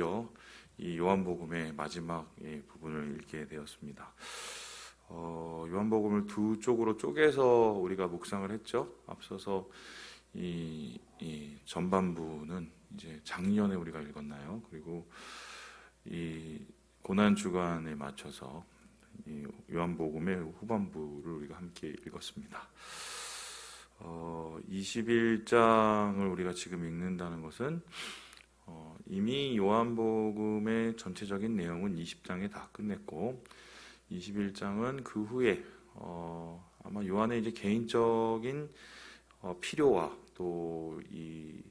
드디어 이 요한복음의 마지막 부분을 읽게 되었습니다. 요한복음을 두 쪽으로 쪼개서 우리가 묵상을 했죠. 앞서서 이 전반부는 이제 작년에 우리가 읽었나요? 그리고 이 고난 주간에 맞춰서 이 요한복음의 후반부를 우리가 함께 읽었습니다. 21장을 우리가 지금 읽는다는 것은 이미 요한복음의 전체적인 내용은 20장에 다 끝냈고 21장은 그 후에 아마 요한의 이제 개인적인 필요와 또 이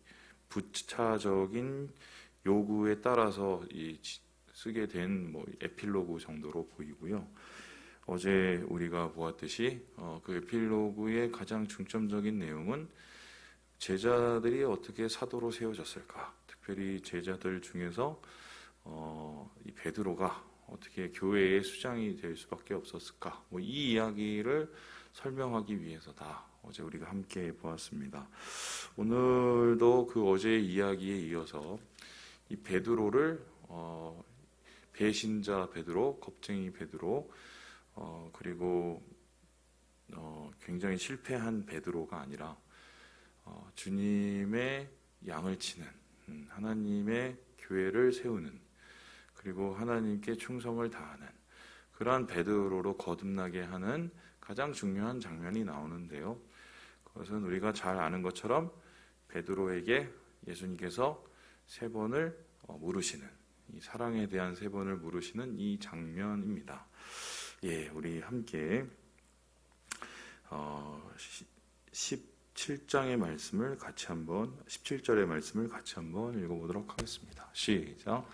부차적인 요구에 따라서 쓰게 된 에필로그 정도로 보이고요. 어제 우리가 보았듯이 그 에필로그의 가장 중점적인 내용은 제자들이 어떻게 사도로 세워졌을까, 특별히 제자들 중에서 이 베드로가 어떻게 교회의 수장이 될 수밖에 없었을까, 이 이야기를 설명하기 위해서다. 어제 우리가 함께 보았습니다. 오늘도 그 어제의 이야기에 이어서 이 베드로를 배신자 베드로, 겁쟁이 베드로, 그리고 굉장히 실패한 베드로가 아니라 주님의 양을 치는, 하나님의 교회를 세우는, 그리고 하나님께 충성을 다하는 그러한 베드로로 거듭나게 하는 가장 중요한 장면이 나오는데요. 그것은 우리가 잘 아는 것처럼 베드로에게 예수님께서 3번을 물으시는, 이 사랑에 대한 3번을 물으시는 이 장면입니다. 우리 함께 17장의 말씀을 같이 한번, 17절의 말씀을 같이 한번 읽어보도록 하겠습니다. 시작.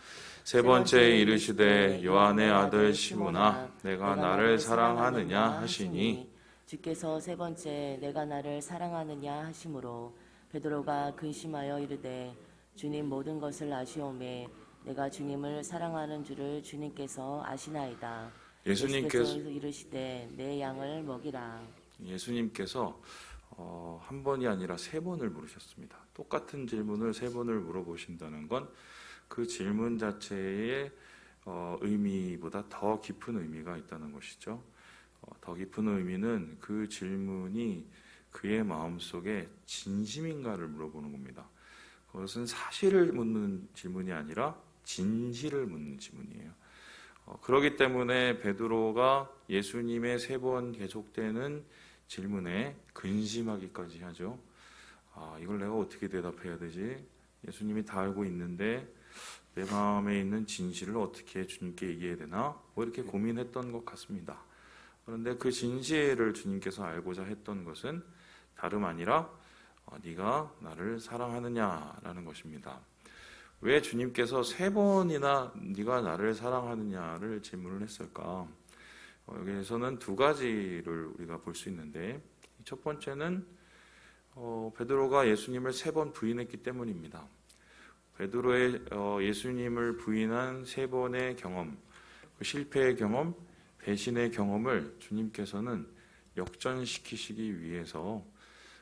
세 번째 이르시되 요한의 아들 시몬아, 내가 나를 사랑하느냐 하시니, 주께서 3번째 내가 나를 사랑하느냐 하심으로 베드로가 근심하여 이르되 주님 모든 것을 아시오매 내가 주님을 사랑하는 줄을 주님께서 아시나이다. 예수께서 이르시되 내 양을 먹이라. 예수님께서 한 번이 아니라 3번을 물으셨습니다. 똑같은 질문을 3번을 물어보신다는 건 그 질문 자체의 의미보다 더 깊은 의미가 있다는 것이죠. 더 깊은 의미는 그 질문이 그의 마음속에 진심인가를 물어보는 겁니다. 그것은 사실을 묻는 질문이 아니라 진실을 묻는 질문이에요. 그렇기 때문에 베드로가 예수님의 3번 계속되는 질문에 근심하기까지 하죠. 이걸 내가 어떻게 대답해야 되지? 예수님이 다 알고 있는데 내 마음에 있는 진실을 어떻게 주님께 얘기해야 되나? 이렇게 고민했던 것 같습니다. 그런데 그 진실을 주님께서 알고자 했던 것은 다름 아니라 네가 나를 사랑하느냐라는 것입니다. 왜 주님께서 3번이나 네가 나를 사랑하느냐를 질문을 했을까? 여기에서는 2가지를 우리가 볼 수 있는데, 첫 번째는 베드로가 예수님을 3번 부인했기 때문입니다. 베드로의 예수님을 부인한 3번의 경험, 그 실패의 경험, 배신의 경험을 주님께서는 역전시키시기 위해서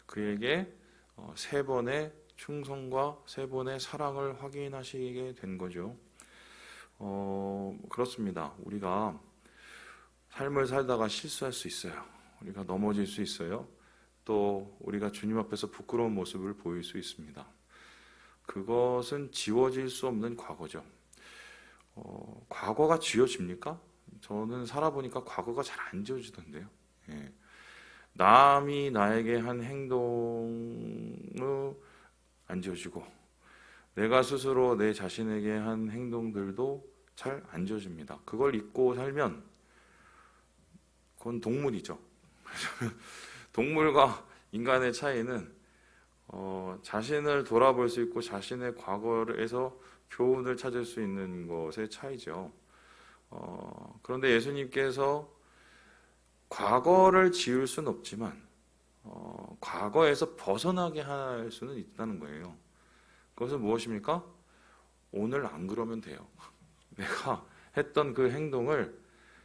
그에게 3번의 충성과 3번의 사랑을 확인하시게 된 거죠. 그렇습니다. 우리가 삶을 살다가 실수할 수 있어요. 우리가 넘어질 수 있어요. 또 우리가 주님 앞에서 부끄러운 모습을 보일 수 있습니다. 그것은 지워질 수 없는 과거죠. 과거가 지워집니까? 저는 살아보니까 과거가 잘 안 지워지던데요. 남이 나에게 한 행동은 안 지워지고 내가 스스로 내 자신에게 한 행동들도 잘 안 지워집니다. 그걸 잊고 살면 그건 동물이죠. 동물과 인간의 차이는 자신을 돌아볼 수 있고 자신의 과거에서 교훈을 찾을 수 있는 것의 차이죠. 그런데 예수님께서 과거를 지울 수는 없지만 과거에서 벗어나게 할 수는 있다는 거예요. 그것은 무엇입니까? 오늘 안 그러면 돼요. 내가 했던 그 행동을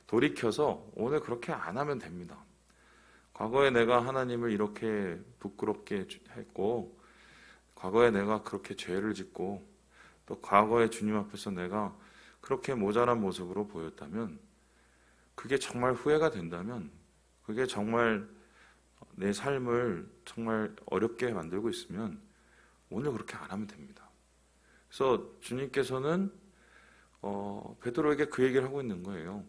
돌이켜서 오늘 그렇게 안 하면 됩니다. 과거에 내가 하나님을 이렇게 부끄럽게 했고, 과거에 내가 그렇게 죄를 짓고 또 과거에 주님 앞에서 내가 그렇게 모자란 모습으로 보였다면, 그게 정말 후회가 된다면, 그게 정말 내 삶을 정말 어렵게 만들고 있으면 오늘 그렇게 안 하면 됩니다. 그래서 주님께서는 베드로에게 그 얘기를 하고 있는 거예요.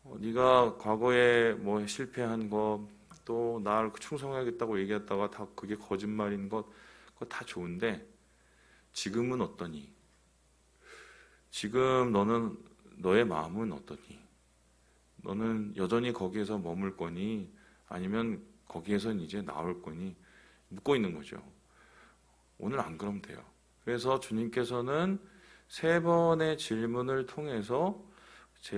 네가 과거에 뭐 실패한 것, 또 나를 충성하겠다고 얘기했다가 다 그게 거짓말인 것, 그거 다 좋은데 지금은 어떠니? 지금 너의 마음은 어떠니? 너는 여전히 거기에서 머물 거니? 아니면 거기에선 이제 나올 거니? 묻고 있는 거죠. 오늘 안 그러면 돼요. 그래서 주님께서는 3번의 질문을 통해서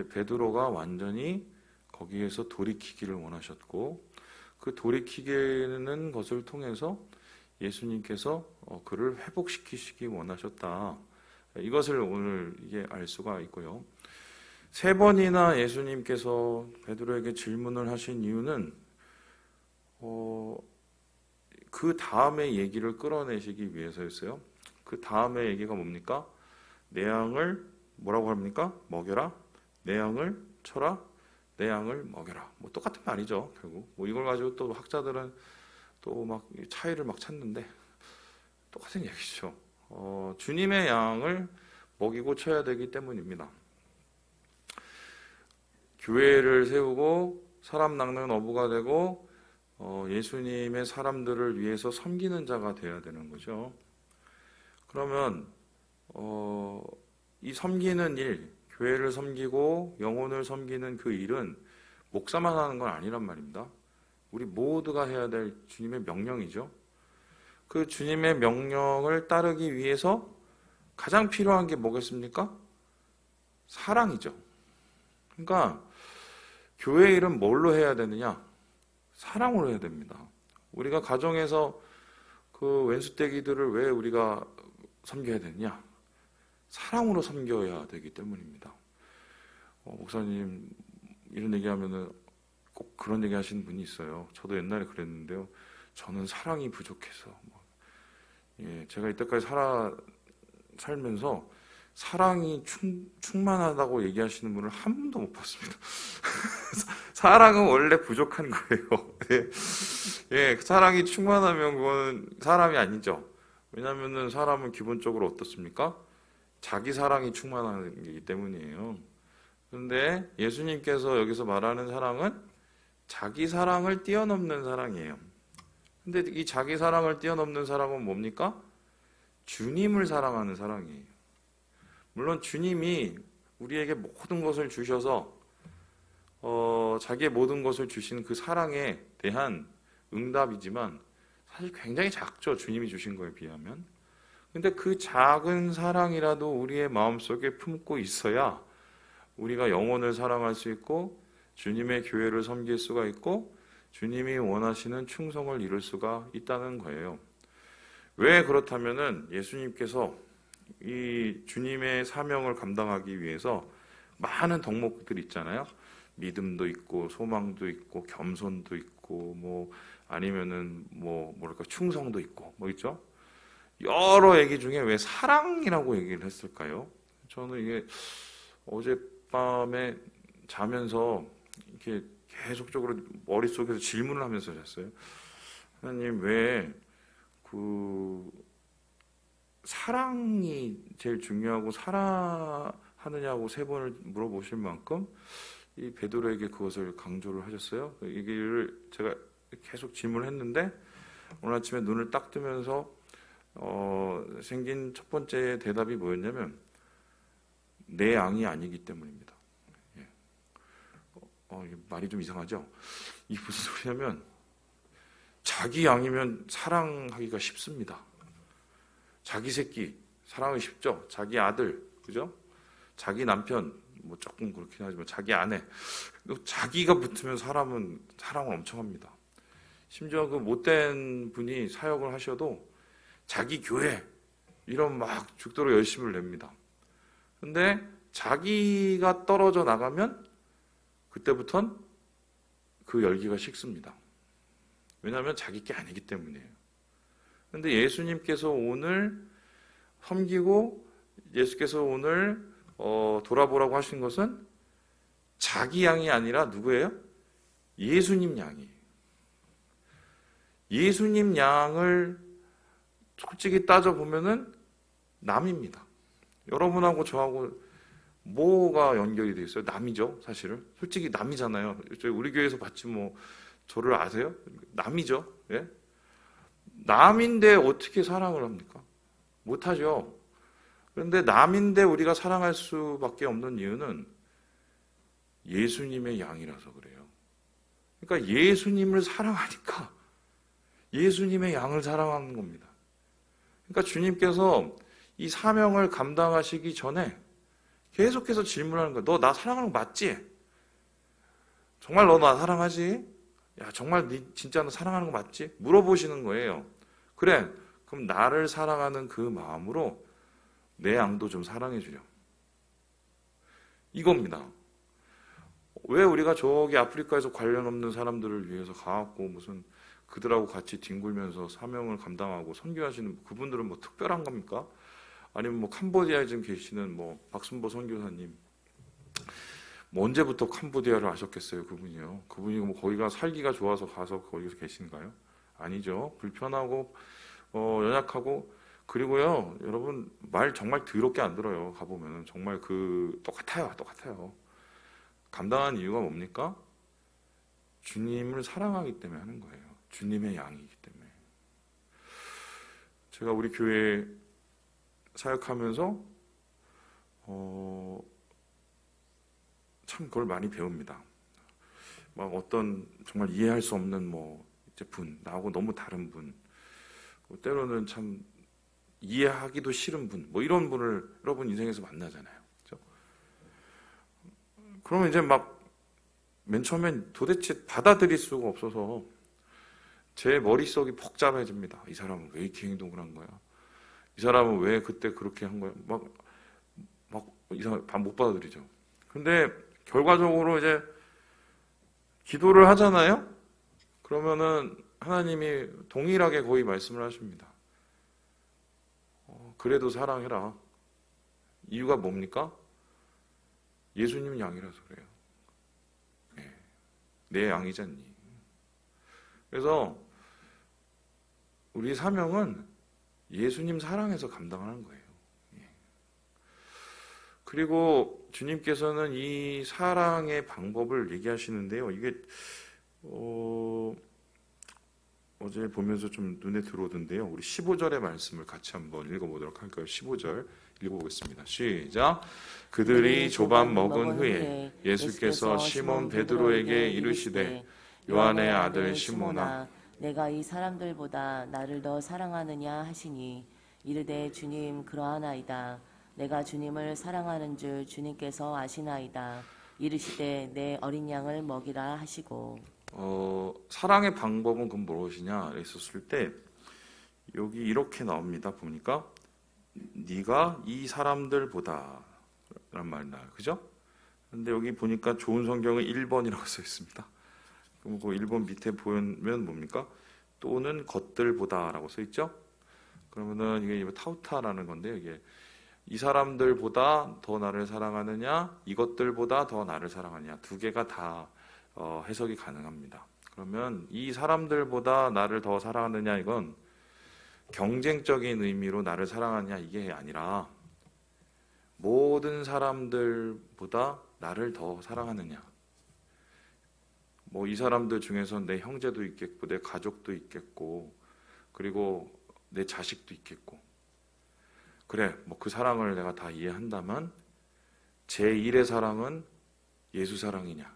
베드로가 완전히 거기에서 돌이키기를 원하셨고, 그 돌이키는 것을 통해서 예수님께서 그를 회복시키시기 원하셨다. 이것을 오늘 이게 알 수가 있고요. 3번이나 예수님께서 베드로에게 질문을 하신 이유는 그 다음의 얘기를 끌어내시기 위해서였어요. 그 다음의 얘기가 뭡니까? 내 양을 뭐라고 합니까? 먹여라. 내 양을 쳐라. 내 양을 먹여라. 뭐 똑같은 말이죠, 결국. 뭐 이걸 가지고 또 학자들은 또 막 차이를 막 찾는데 똑같은 얘기죠. 주님의 양을 먹이고 쳐야 되기 때문입니다. 교회를 세우고 사람 낚는 어부가 되고 예수님의 사람들을 위해서 섬기는 자가 되어야 되는 거죠. 그러면 이 섬기는 일, 교회를 섬기고 영혼을 섬기는 그 일은 목사만 하는 건 아니란 말입니다. 우리 모두가 해야 될 주님의 명령이죠. 그 주님의 명령을 따르기 위해서 가장 필요한 게 뭐겠습니까? 사랑이죠. 그러니까 교회 일은 뭘로 해야 되느냐? 사랑으로 해야 됩니다. 우리가 가정에서 그 왼수떼기들을 왜 우리가 섬겨야 되느냐? 사랑으로 섬겨야 되기 때문입니다. 목사님 이런 얘기하면은 꼭 그런 얘기 하시는 분이 있어요. 저도 옛날에 그랬는데요. 저는 사랑이 부족해서. 제가 이때까지 살면서 사랑이 충만하다고 얘기하시는 분을 한 번도 못 봤습니다. 사랑은 원래 부족한 거예요. 사랑이 충만하면 그건 사람이 아니죠. 왜냐하면 사람은 기본적으로 어떻습니까? 자기 사랑이 충만하기 때문이에요. 그런데 예수님께서 여기서 말하는 사랑은 자기 사랑을 뛰어넘는 사랑이에요. 근데 이 자기 사랑을 뛰어넘는 사랑은 뭡니까? 주님을 사랑하는 사랑이에요. 물론 주님이 우리에게 모든 것을 주셔서 자기의 모든 것을 주신 그 사랑에 대한 응답이지만 사실 굉장히 작죠. 주님이 주신 거에 비하면. 근데 그 작은 사랑이라도 우리의 마음속에 품고 있어야 우리가 영혼을 사랑할 수 있고 주님의 교회를 섬길 수가 있고 주님이 원하시는 충성을 이룰 수가 있다는 거예요. 왜 그렇다면은 예수님께서 이 주님의 사명을 감당하기 위해서 많은 덕목들이 있잖아요. 믿음도 있고 소망도 있고 겸손도 있고 뭐 아니면은 뭐랄까 충성도 있고 뭐 있죠. 여러 얘기 중에 왜 사랑이라고 얘기를 했을까요? 저는 이게 어젯밤에 자면서 이렇게 계속적으로 머릿속에서 질문을 하면서 잤어요. 하나님 왜 사랑이 제일 중요하고 사랑하느냐고 3번을 물어보실 만큼 이 베드로에게 그것을 강조를 하셨어요. 이 얘기를 제가 계속 질문을 했는데 오늘 아침에 눈을 딱 뜨면서 생긴 첫 번째 대답이 뭐였냐면 내 양이 아니기 때문입니다. 이게 말이 좀 이상하죠? 이게 무슨 소리냐면 자기 양이면 사랑하기가 쉽습니다. 자기 새끼 사랑하기 쉽죠? 자기 아들, 그죠? 자기 남편, 뭐 조금 그렇긴 하지만 자기 아내, 자기가 붙으면 사람은 사랑을 엄청 합니다. 심지어 그 못된 분이 사역을 하셔도 자기 교회 이런 막 죽도록 열심을 냅니다. 근데 자기가 떨어져 나가면 그때부턴 그 열기가 식습니다. 왜냐하면 자기 게 아니기 때문이에요. 그런데 예수님께서 오늘 섬기고 예수께서 오늘 돌아보라고 하신 것은 자기 양이 아니라 누구예요? 예수님 양이에요. 예수님 양을 솔직히 따져보면은 남입니다. 여러분하고 저하고 뭐가 연결이 돼 있어요? 남이죠, 사실은. 솔직히 남이잖아요. 우리 교회에서 봤지 뭐 저를 아세요? 남이죠. 예? 남인데 어떻게 사랑을 합니까? 못하죠. 그런데 남인데 우리가 사랑할 수밖에 없는 이유는 예수님의 양이라서 그래요. 그러니까 예수님을 사랑하니까 예수님의 양을 사랑하는 겁니다. 그러니까 주님께서 이 사명을 감당하시기 전에 계속해서 질문하는 거예요. 너 나 사랑하는 거 맞지? 정말 너 나 사랑하지? 야, 정말 진짜 너 사랑하는 거 맞지? 물어보시는 거예요. 그래, 그럼 나를 사랑하는 그 마음으로 내 양도 좀 사랑해 주렴. 이겁니다. 왜 우리가 저기 아프리카에서 관련 없는 사람들을 위해서 가갖고 무슨 그들하고 같이 뒹굴면서 사명을 감당하고 선교하시는 그분들은 뭐 특별한 겁니까? 아니면 뭐 캄보디아에 지금 계시는 뭐 박순보 선교사님, 뭐 언제부터 캄보디아를 아셨겠어요, 그분이요? 그분이 뭐 거기가 살기가 좋아서 가서 거기서 계신가요? 아니죠. 불편하고 연약하고, 그리고요, 여러분 말 정말 더럽게 안 들어요. 가보면은 정말 똑같아요. 감당한 이유가 뭡니까? 주님을 사랑하기 때문에 하는 거예요. 주님의 양이기 때문에. 제가 우리 교회 사역하면서 참 그걸 많이 배웁니다. 막 어떤 정말 이해할 수 없는 뭐 이제 분, 나하고 너무 다른 분, 때로는 참 이해하기도 싫은 분, 뭐 이런 분을 여러분 인생에서 만나잖아요. 그렇죠? 그러면 이제 막 맨 처음엔 도대체 받아들일 수가 없어서 제 머릿속이 복잡해집니다. 이 사람은 왜 이렇게 행동을 한 거야? 이 사람은 왜 그때 그렇게 한 거야? 막 이상하게 못 받아들이죠. 근데 결과적으로 이제 기도를 하잖아요? 그러면은 하나님이 동일하게 거의 말씀을 하십니다. 그래도 사랑해라. 이유가 뭡니까? 예수님 양이라서 그래요. 네. 내 양이잖니. 그래서 우리 사명은 예수님 사랑해서 감당하는 거예요. 그리고 주님께서는 이 사랑의 방법을 얘기하시는데요. 이게 어제 보면서 좀 눈에 들어오던데요. 우리 15절의 말씀을 같이 한번 읽어보도록 할까요? 15절 읽어보겠습니다. 시작. 그들이 조반 먹은 후에 예수께서 시몬 베드로에게 이르시되 요한의 아들 시몬아 내가 이 사람들보다 나를 더 사랑하느냐 하시니 이르되 주님 그러하나이다. 내가 주님을 사랑하는 줄 주님께서 아시나이다. 이르시되 내 어린 양을 먹이라 하시고. 사랑의 방법은 그럼 무엇이냐 했었을 때 여기 이렇게 나옵니다. 보니까 네가 이 사람들보다 라는 말이 나와요. 그죠? 근데 여기 보니까 좋은 성경은 1번이라고 써 있습니다. 그럼 그 1번 밑에 보면 뭡니까? 또는 것들보다라고 써 있죠? 그러면은 이게 타우타라는 건데 이게 이 사람들보다 더 나를 사랑하느냐, 이것들보다 더 나를 사랑하느냐, 두 개가 다 해석이 가능합니다. 그러면 이 사람들보다 나를 더 사랑하느냐, 이건 경쟁적인 의미로 나를 사랑하느냐 이게 아니라 모든 사람들보다 나를 더 사랑하느냐. 뭐 이 사람들 중에서 내 형제도 있겠고, 내 가족도 있겠고, 그리고 내 자식도 있겠고. 그래, 뭐 그 사랑을 내가 다 이해한다면 제1의 사랑은 예수 사랑이냐?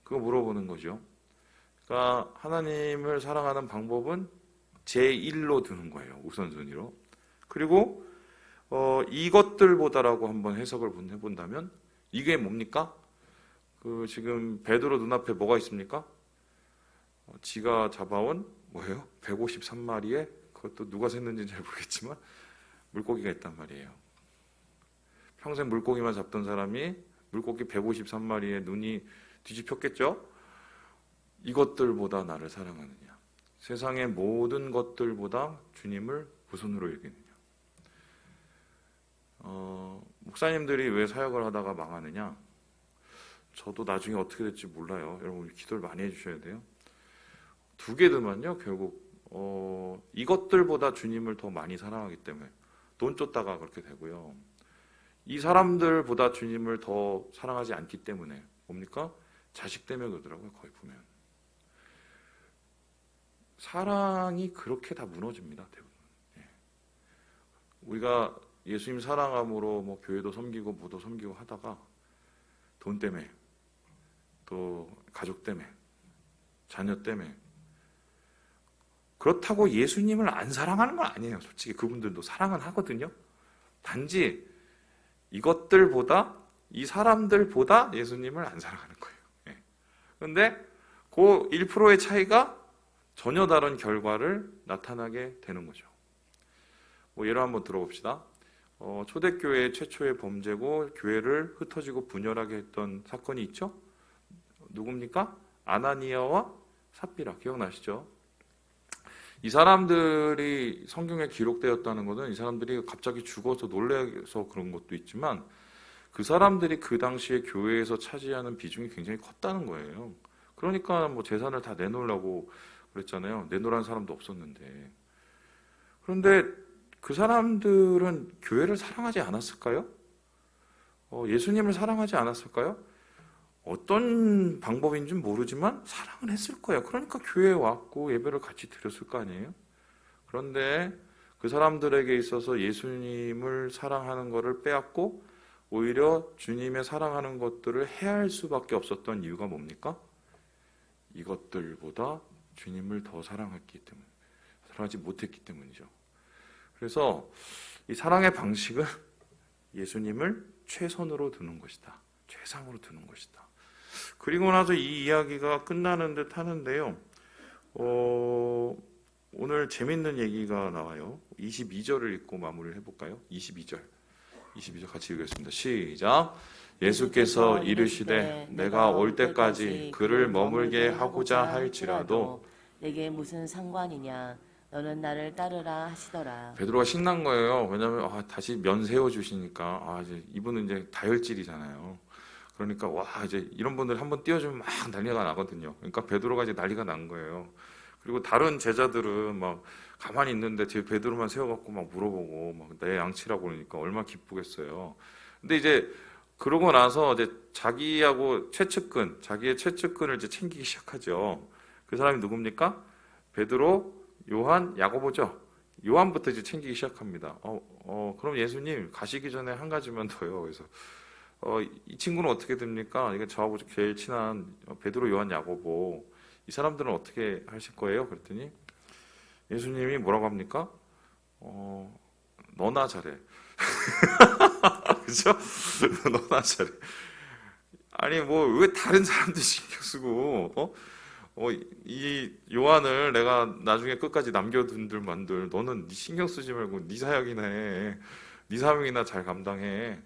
그거 물어보는 거죠. 그러니까 하나님을 사랑하는 방법은 제1로 두는 거예요. 우선순위로. 그리고 이것들보다라고 한번 해석을 해본다면 이게 뭡니까? 그 지금 베드로 눈앞에 뭐가 있습니까? 지가 잡아온 뭐예요? 153마리에 그것도 누가 샜는지는 잘 모르겠지만 물고기가 있단 말이에요. 평생 물고기만 잡던 사람이 물고기 153마리에 눈이 뒤집혔겠죠? 이것들보다 나를 사랑하느냐? 세상의 모든 것들보다 주님을 우선으로 여기느냐? 목사님들이 왜 사역을 하다가 망하느냐? 저도 나중에 어떻게 될지 몰라요. 여러분 기도를 많이 해주셔야 돼요. 두 개들만요. 결국 이것들보다 주님을 더 많이 사랑하기 때문에 돈 쫓다가 그렇게 되고요. 이 사람들보다 주님을 더 사랑하지 않기 때문에 뭡니까? 자식 때문에 그러더라고요. 거의 보면 사랑이 그렇게 다 무너집니다. 대부분. 우리가 예수님 사랑함으로 뭐 교회도 섬기고 뭐도 섬기고 하다가 돈 때문에 또 가족 때문에 자녀 때문에 그렇다고 예수님을 안 사랑하는 건 아니에요. 솔직히 그분들도 사랑은 하거든요. 단지 이것들보다 이 사람들보다 예수님을 안 사랑하는 거예요. 그런데 그 1%의 차이가 전혀 다른 결과를 나타나게 되는 거죠. 뭐 예를 한번 들어봅시다. 초대교회 최초의 범죄고 교회를 흩어지고 분열하게 했던 사건이 있죠. 누굽니까? 아나니아와 삽비라 기억나시죠? 이 사람들이 성경에 기록되었다는 것은 이 사람들이 갑자기 죽어서 놀라서 그런 것도 있지만 그 사람들이 그 당시에 교회에서 차지하는 비중이 굉장히 컸다는 거예요. 그러니까 뭐 재산을 다 내놓으려고 그랬잖아요. 내놓으라는 사람도 없었는데. 그런데 그 사람들은 교회를 사랑하지 않았을까요? 예수님을 사랑하지 않았을까요? 어떤 방법인지는 모르지만 사랑을 했을 거예요. 그러니까 교회에 왔고 예배를 같이 드렸을 거 아니에요? 그런데 그 사람들에게 있어서 예수님을 사랑하는 것을 빼앗고 오히려 주님의 사랑하는 것들을 해할 수밖에 없었던 이유가 뭡니까? 이것들보다 주님을 더 사랑하지 못했기 때문이죠. 그래서 이 사랑의 방식은 예수님을 최선으로 두는 것이다. 최상으로 두는 것이다. 그리고 나서 이 이야기가 끝나는 듯 하는데요. 오늘 재밌는 얘기가 나와요. 22절을 읽고 마무리를 해볼까요? 22절 같이 읽겠습니다. 시작. 예수께서 이르시되 내가 올 때까지 그를 머물게 하고자 할지라도 내게 무슨 상관이냐? 너는 나를 따르라 하시더라. 베드로가 신난 거예요. 왜냐하면 다시 면 세워주시니까 이제 이분은 이제 다혈질이잖아요. 그러니까 이제 이런 분들 한번 띄워주면 막 난리가 나거든요. 그러니까 베드로가 이제 난리가 난 거예요. 그리고 다른 제자들은 막 가만히 있는데 제 베드로만 세워갖고 막 물어보고 막 내 양치라고 그러니까 얼마나 기쁘겠어요. 근데 이제 그러고 나서 이제 자기의 최측근을 이제 챙기기 시작하죠. 그 사람이 누굽니까? 베드로, 요한, 야고보죠. 요한부터 이제 챙기기 시작합니다. 그럼 예수님 가시기 전에 한 가지만 더요. 그래서 이 친구는 어떻게 됩니까? 이게 저하고 제일 친한 베드로, 요한, 야고보. 이 사람들은 어떻게 하실 거예요? 그랬더니 예수님이 뭐라고 합니까? 너나 잘해. 그죠? 너나 잘해. 아니 뭐 왜 다른 사람들 신경 쓰고 이 요한을 내가 나중에 끝까지 남겨둔들 만들 너는 네 신경 쓰지 말고 네 사역이나 해. 네 사명이나 잘 감당해.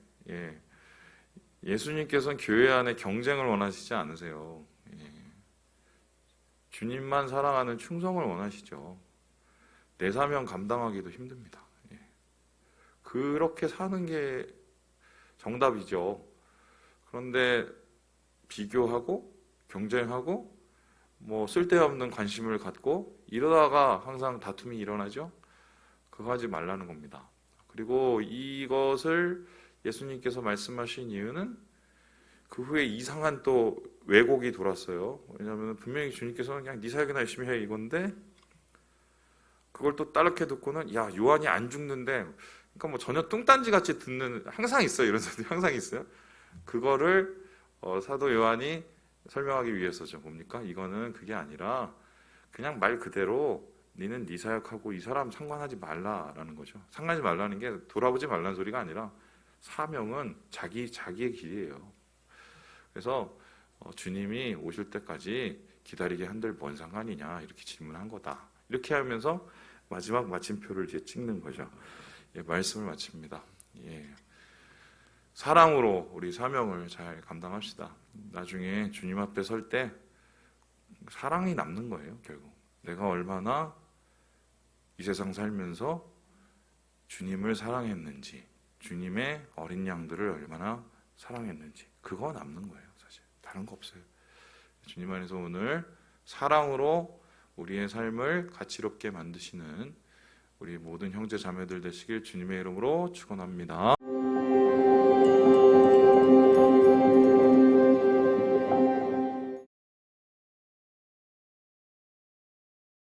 예수님께서는 교회 안에 경쟁을 원하시지 않으세요. 주님만 사랑하는 충성을 원하시죠. 내 사명 감당하기도 힘듭니다. 그렇게 사는 게 정답이죠. 그런데 비교하고 경쟁하고 뭐 쓸데없는 관심을 갖고 이러다가 항상 다툼이 일어나죠. 그거 하지 말라는 겁니다. 그리고 이것을 예수님께서 말씀하신 이유는 그 후에 이상한 또 왜곡이 돌았어요. 왜냐하면 분명히 주님께서는 그냥 네 사역이나 열심히 해 이건데 그걸 또 따르게 듣고는 야 요한이 안 죽는데 그러니까 뭐 전혀 뚱딴지 같이 듣는 항상 있어요. 이런 사람들이 항상 있어요. 그거를 사도 요한이 설명하기 위해서죠. 뭡니까? 이거는 그게 아니라 그냥 말 그대로 니는 네 사역하고 이 사람 상관하지 말라라는 거죠. 상관하지 말라는 게 돌아보지 말라는 소리가 아니라 사명은 자기의 길이에요. 그래서 주님이 오실 때까지 기다리게 한들 뭔 상관이냐 이렇게 질문한 거다. 이렇게 하면서 마지막 마침표를 이제 찍는 거죠. 말씀을 마칩니다. 사랑으로 우리 사명을 잘 감당합시다. 나중에 주님 앞에 설 때 사랑이 남는 거예요. 결국 내가 얼마나 이 세상 살면서 주님을 사랑했는지, 주님의 어린 양들을 얼마나 사랑했는지, 그거 남는 거예요. 사실 다른 거 없어요. 주님 안에서 오늘 사랑으로 우리의 삶을 가치롭게 만드시는 우리 모든 형제 자매들 되시길 주님의 이름으로 축원합니다.